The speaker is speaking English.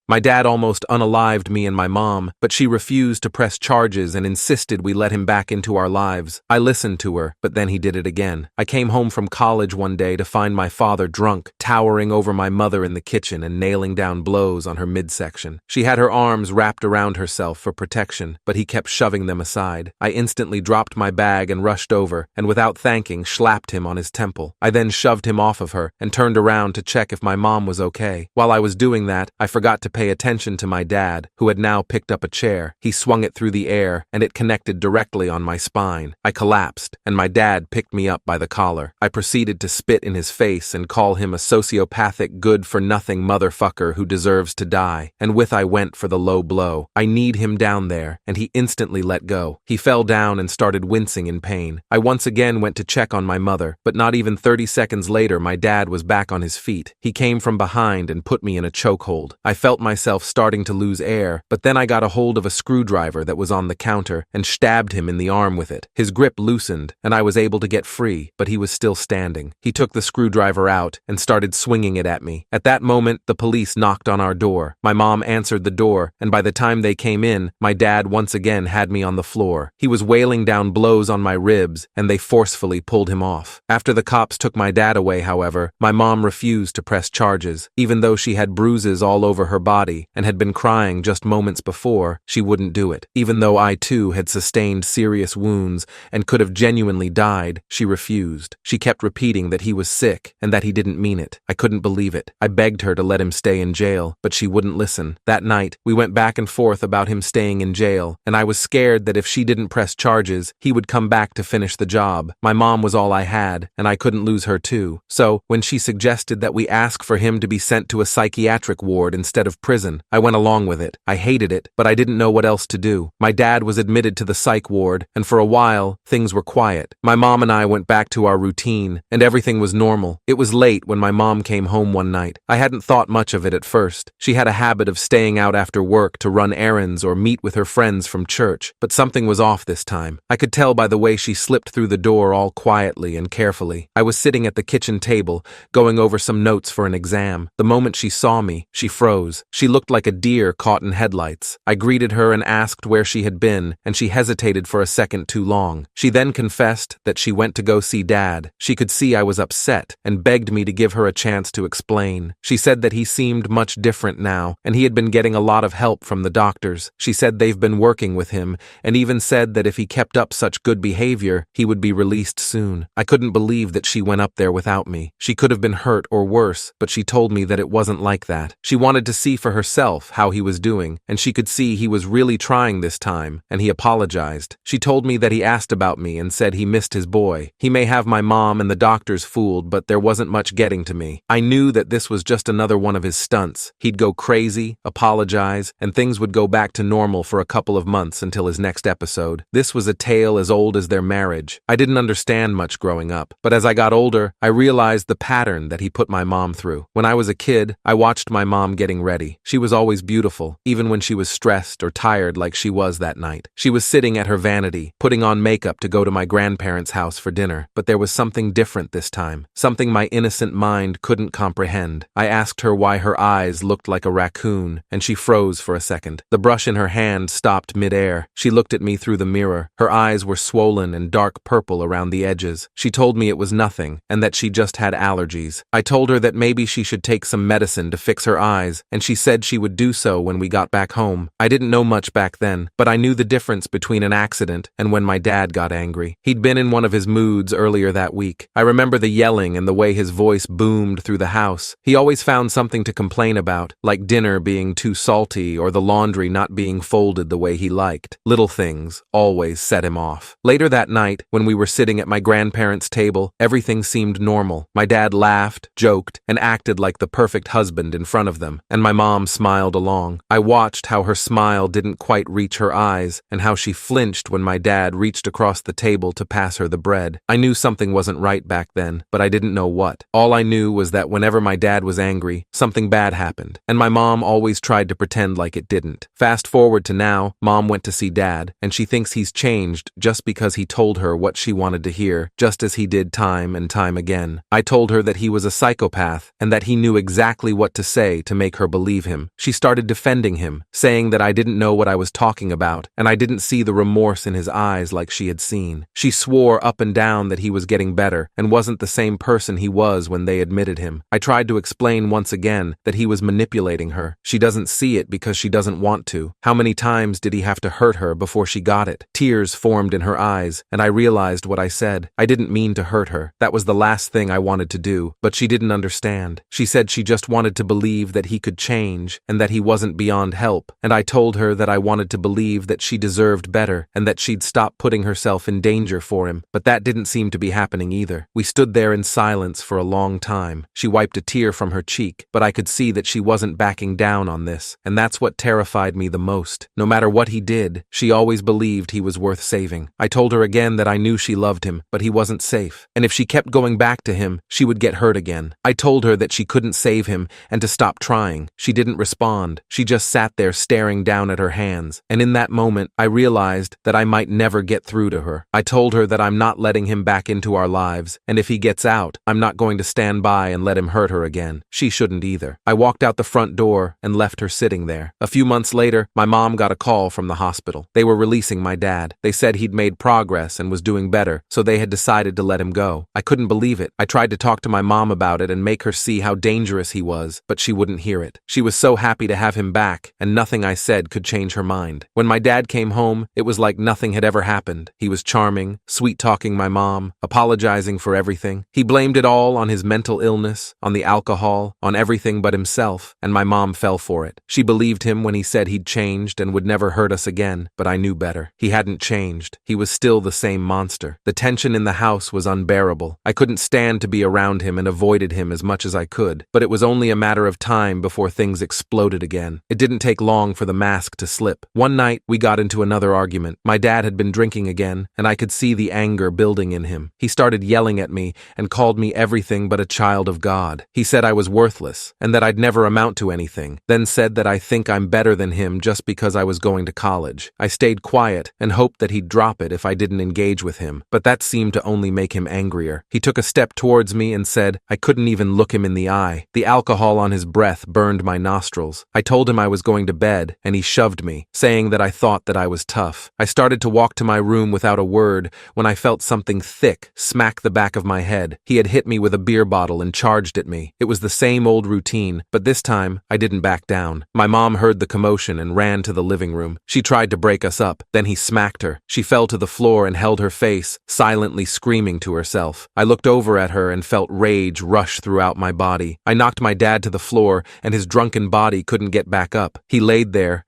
My dad almost unalived me and my mom, but she refused to press charges and insisted we let him back into our lives. I listened to her, but then he did it again. I came home from college one day to find my father drunk, towering over my mother in the kitchen and nailing down blows on her midsection. She had her arms wrapped around herself for protection, but he kept shoving them aside. I instantly dropped my bag and rushed over, and without thanking, slapped him on his temple. I then shoved him off of her and turned around to check if my mom was okay. While I was doing that, I forgot to pay attention to my dad, who had now picked up a chair. He swung it through the air, and it connected directly on my spine. I collapsed, and my dad picked me up by the collar. I proceeded to spit in his face and call him a sociopathic, good-for-nothing motherfucker who deserves to die, and with I went for the low blow. I kneed him down there, and he instantly let go. He fell down and started wincing in pain. I once again went to check on my mother, but not even 30 seconds later my dad was back on his feet. He came from behind and put me in a chokehold. I felt myself starting to lose air, but then I got a hold of a screwdriver that was on the counter and stabbed him in the arm with it. His grip loosened, and I was able to get free, but he was still standing. He took the screwdriver out and started swinging it at me. At that moment, the police knocked on our door. My mom answered the door, and by the time they came in, my dad once again had me on the floor. He was wailing down blows on my ribs, and they forcefully pulled him off. After the cops took my dad away, however, my mom refused to press charges. Even though she had bruises all over her body and had been crying just moments before, she wouldn't do it. Even though I too had sustained serious wounds and could have genuinely died, she refused. She kept repeating that he was sick and that he didn't mean it. I couldn't believe it. I begged her to let him stay in jail, but she wouldn't listen. That night, we went back and forth about him staying in jail, and I was scared that if she didn't press charges, he would come back to finish the job. My mom was all I had, and I couldn't lose her too. So, when she suggested that we ask for him to be sent to a psychiatric ward instead of prison, I went along with it. I hated it, but I didn't know what else to do. My dad was admitted to the psych ward, and for a while, things were quiet. My mom and I went back to our routine, and everything was normal. It was late when my mom came home one night. I hadn't thought much of it at first. She had a habit of staying out after work to run errands or meet with her friends from church, but something was off this time. I could tell by the way she slipped through the door all quietly and carefully. I was sitting at the kitchen table, going over some notes for an exam. The moment she saw me, she froze. She looked like a deer caught in headlights. I greeted her and asked where she had been, and she hesitated for a second too long. She then confessed that she went to go see Dad. She could see I was upset and begged me to give her a chance to explain. She said that he seemed much different now, and he had been getting a lot of help from the doctors. She said they've been working with him, and even said that if he kept up such good behavior, he would be released soon. I couldn't believe that she went up there without me. She could have been hurt or worse, but she told me that it wasn't like that. She wanted to see for herself how he was doing, and she could see he was really trying this time, and he apologized. She told me that he asked about me and said he missed his boy. He may have my mom and the doctors fooled, but there wasn't much getting to me. I knew that this was just another one of his stunts. He'd go crazy, apologize, and things would go back to normal for a couple of months until his next episode. This was a tale as old as their marriage. I didn't understand much growing up, but as I got older, I realized the pattern that he put my mom through. When I was a kid, I watched my mom getting ready. She was always beautiful, even when she was stressed or tired like she was that night. She was sitting at her vanity, putting on makeup to go to my grandparents' house for dinner, but there was something different this time, something my innocent mind couldn't comprehend. I asked her why her eyes looked like a raccoon, and she froze for a second. The brush in her hand stopped mid-air. She looked at me through the mirror. Her eyes were swollen and dark purple around the edges. She told me it was nothing, and that she just had allergies. I told her that maybe she should take some medicine to fix her eyes, and she said she would do so when we got back home. I didn't know much back then, but I knew the difference between an accident and when my dad got angry. He'd been in one of his moods earlier that week. I remember the yelling and the way his voice boomed through the house. He always found something to complain about, like dinner being too salty or the laundry not being folded the way he liked. Little things always set him off. Later that night, when we were sitting at my grandparents' table, everything seemed normal. My dad laughed, joked, and acted like the perfect husband in front of them, and my mom smiled along. I watched how her smile didn't quite reach her eyes, and how she flinched when my dad reached across the table to pass her the bread. I knew something wasn't right back then, but I didn't know what. All I knew was that whenever my dad was angry, something bad happened, and my mom always tried to pretend like it didn't. Fast forward to now, Mom went to see Dad, and she thinks he's changed just because he told her what she wanted to hear, just as he did time and time again. I told her that he was a psychopath, and that he knew exactly what to say to make her believe believe him. She started defending him, saying that I didn't know what I was talking about, and I didn't see the remorse in his eyes like she had seen. She swore up and down that he was getting better, and wasn't the same person he was when they admitted him. I tried to explain once again that he was manipulating her. She doesn't see it because she doesn't want to. How many times did he have to hurt her before she got it? Tears formed in her eyes, and I realized what I said. I didn't mean to hurt her. That was the last thing I wanted to do, but she didn't understand. She said she just wanted to believe that he could change, and that he wasn't beyond help, and I told her that I wanted to believe that she deserved better, and that she'd stop putting herself in danger for him, but that didn't seem to be happening either. We stood there in silence for a long time. She wiped a tear from her cheek, but I could see that she wasn't backing down on this, and that's what terrified me the most. No matter what he did, she always believed he was worth saving. I told her again that I knew she loved him, but he wasn't safe, and if she kept going back to him, she would get hurt again. I told her that she couldn't save him and to stop trying. She didn't respond. She just sat there staring down at her hands, and in that moment, I realized that I might never get through to her. I told her that I'm not letting him back into our lives, and if he gets out, I'm not going to stand by and let him hurt her again. She shouldn't either. I walked out the front door and left her sitting there. A few months later, my mom got a call from the hospital. They were releasing my dad. They said he'd made progress and was doing better, so they had decided to let him go. I couldn't believe it. I tried to talk to my mom about it and make her see how dangerous he was, but she wouldn't hear it. She was so happy to have him back, and nothing I said could change her mind. When my dad came home, it was like nothing had ever happened. He was charming, sweet-talking my mom, apologizing for everything. He blamed it all on his mental illness, on the alcohol, on everything but himself, and my mom fell for it. She believed him when he said he'd changed and would never hurt us again, but I knew better. He hadn't changed. He was still the same monster. The tension in the house was unbearable. I couldn't stand to be around him and avoided him as much as I could, but it was only a matter of time before things exploded again. It didn't take long for the mask to slip. One night, we got into another argument. My dad had been drinking again, and I could see the anger building in him. He started yelling at me and called me everything but a child of God. He said I was worthless and that I'd never amount to anything, then said that I think I'm better than him just because I was going to college. I stayed quiet and hoped that he'd drop it if I didn't engage with him, but that seemed to only make him angrier. He took a step towards me and said I couldn't even look him in the eye. The alcohol on his breath burned my nostrils. I told him I was going to bed, and he shoved me, saying that I thought that I was tough. I started to walk to my room without a word when I felt something thick smack the back of my head. He had hit me with a beer bottle and charged at me. It was the same old routine, but this time I didn't back down. My mom heard the commotion and ran to the living room. She tried to break us up, then he smacked her. She fell to the floor and held her face, silently screaming to herself. I looked over at her and felt rage rush throughout my body. I knocked my dad to the floor, and his drunken body couldn't get back up. He laid there,